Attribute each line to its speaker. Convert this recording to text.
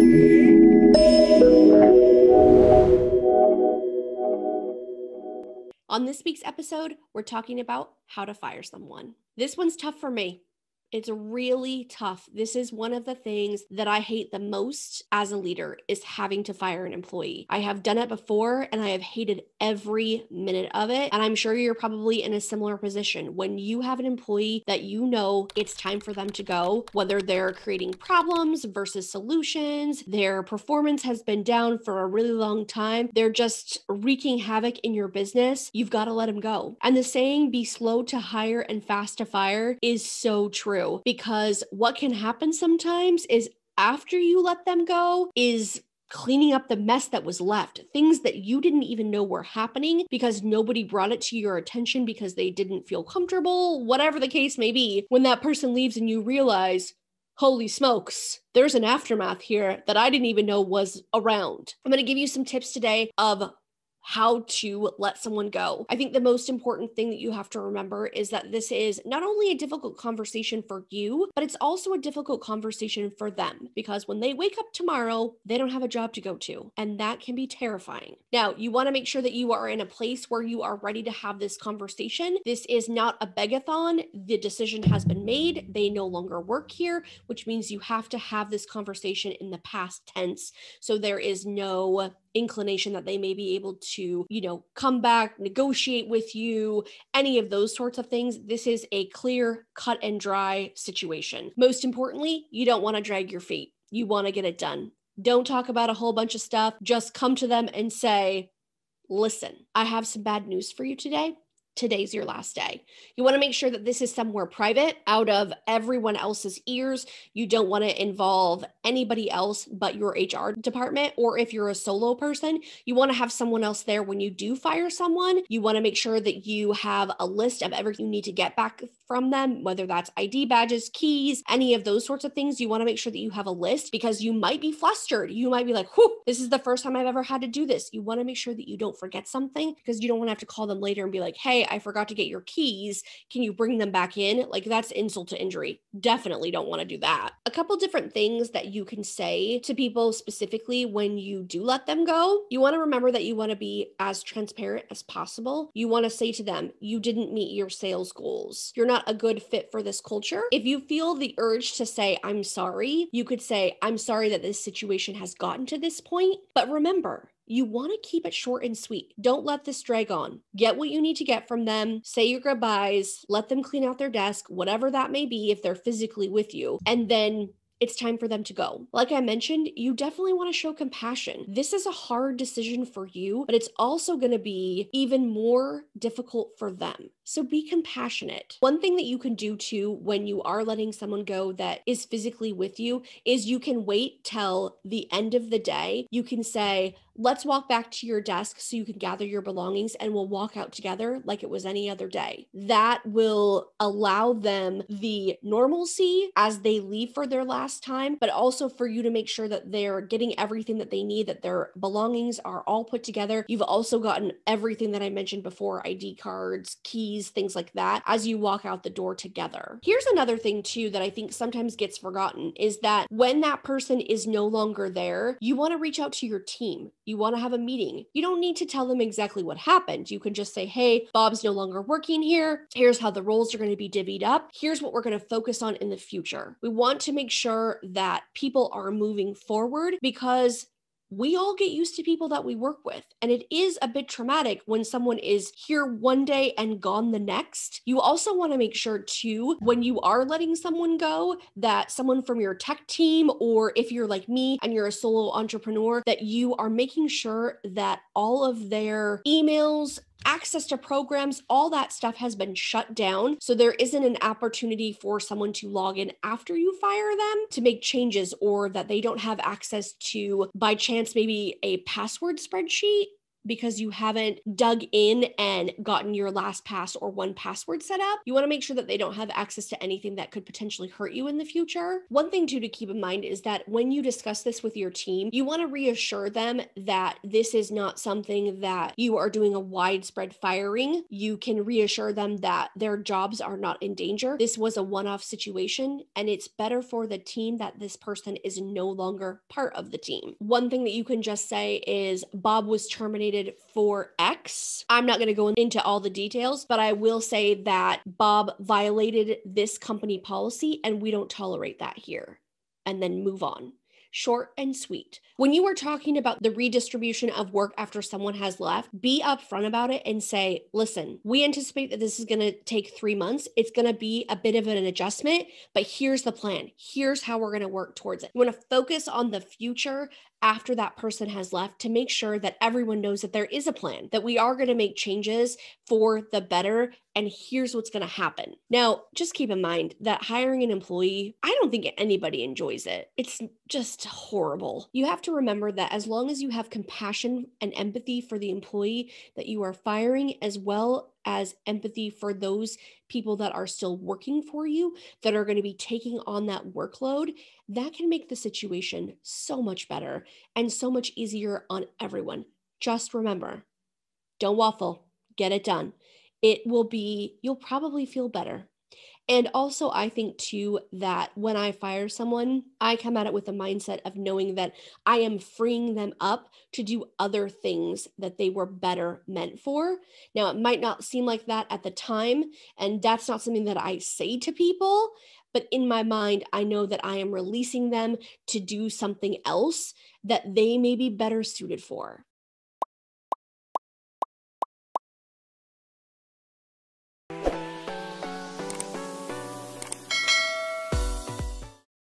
Speaker 1: On this week's episode, we're talking about how to fire someone. This one's tough for me. It's really tough. This is one of the things that I hate the most as a leader is having to fire an employee. I have done it before and I have hated every minute of it. And I'm sure you're probably in a similar position when you have an employee that you know it's time for them to go, whether they're creating problems versus solutions, their performance has been down for a really long time, they're just wreaking havoc in your business. You've got to let them go. And the saying, be slow to hire and fast to fire, is so true. Because what can happen sometimes is after you let them go is cleaning up the mess that was left, things that you didn't even know were happening because nobody brought it to your attention because they didn't feel comfortable, whatever the case may be. When that person leaves and you realize, holy smokes, there's an aftermath here that I didn't even know was around. I'm going to give you some tips today of how to let someone go. I think the most important thing that you have to remember is that this is not only a difficult conversation for you, but it's also a difficult conversation for them because when they wake up tomorrow, they don't have a job to go to, and that can be terrifying. Now, you want to make sure that you are in a place where you are ready to have this conversation. This is not a begathon. The decision has been made. They no longer work here, which means you have to have this conversation in the past tense. So there is no inclination that they may be able to, come back, negotiate with you, any of those sorts of things. This is a clear, cut and dry situation. Most importantly, you don't want to drag your feet. You want to get it done. Don't talk about a whole bunch of stuff. Just come to them and say, listen, I have some bad news for you today. Today's your last day. You want to make sure that this is somewhere private, out of everyone else's ears. You don't want to involve anybody else but your HR department, or if you're a solo person, you want to have someone else there when you do fire someone. You want to make sure that you have a list of everything you need to get back from them, whether that's ID badges, keys, any of those sorts of things. You want to make sure that you have a list because you might be flustered. You might be like, whew, this is the first time I've ever had to do this. You want to make sure that you don't forget something because you don't want to have to call them later and be like, hey, I forgot to get your keys. Can you bring them back in? Like, that's insult to injury. Definitely don't want to do that. A couple different things that you can say to people specifically when you do let them go. You want to remember that you want to be as transparent as possible. You want to say to them, you didn't meet your sales goals. You're not a good fit for this culture. If you feel the urge to say, I'm sorry, you could say, I'm sorry that this situation has gotten to this point. But remember, you want to keep it short and sweet. Don't let this drag on. Get what you need to get from them. Say your goodbyes. Let them clean out their desk, whatever that may be, if they're physically with you. And then it's time for them to go. Like I mentioned, you definitely want to show compassion. This is a hard decision for you, but it's also going to be even more difficult for them. So be compassionate. One thing that you can do too when you are letting someone go that is physically with you is you can wait till the end of the day. You can say, let's walk back to your desk so you can gather your belongings and we'll walk out together like it was any other day. That will allow them the normalcy as they leave for their last time, but also for you to make sure that they're getting everything that they need, that their belongings are all put together. You've also gotten everything that I mentioned before, ID cards, keys, things like that, as you walk out the door together. Here's another thing too that I think sometimes gets forgotten is that when that person is no longer there, you want to reach out to your team. You want to have a meeting. You don't need to tell them exactly what happened. You can just say, hey, Bob's no longer working here. Here's how the roles are going to be divvied up. Here's what we're going to focus on in the future. We want to make sure that people are moving forward because we all get used to people that we work with. And it is a bit traumatic when someone is here one day and gone the next. You also want to make sure too, when you are letting someone go, that someone from your tech team, or if you're like me and you're a solo entrepreneur, that you are making sure that all of their emails, access to programs, all that stuff has been shut down. So there isn't an opportunity for someone to log in after you fire them to make changes, or that they don't have access to, by chance, maybe a password spreadsheet because you haven't dug in and gotten your LastPass or 1Password set up. You want to make sure that they don't have access to anything that could potentially hurt you in the future. One thing too to keep in mind is that when you discuss this with your team, you want to reassure them that this is not something that you are doing a widespread firing. You can reassure them that their jobs are not in danger. This was a one-off situation, and it's better for the team that this person is no longer part of the team. One thing that you can just say is Bob was terminated for X. I'm not going to go into all the details, but I will say that Bob violated this company policy and we don't tolerate that here. And then move on. Short and sweet. When you are talking about the redistribution of work after someone has left, be upfront about it and say, listen, we anticipate that this is going to take 3 months. It's going to be a bit of an adjustment, but here's the plan. Here's how we're going to work towards it. You want to focus on the future after that person has left to make sure that everyone knows that there is a plan, that we are going to make changes for the better, and here's what's going to happen. Now, just keep in mind that hiring an employee, I don't think anybody enjoys it. It's just horrible. You have to remember that as long as you have compassion and empathy for the employee that you are firing, as well as empathy for those people that are still working for you, that are going to be taking on that workload, that can make the situation so much better and so much easier on everyone. Just remember, don't waffle, get it done. You'll probably feel better. And also, I think too that when I fire someone, I come at it with a mindset of knowing that I am freeing them up to do other things that they were better meant for. Now, it might not seem like that at the time, and that's not something that I say to people, but in my mind, I know that I am releasing them to do something else that they may be better suited for.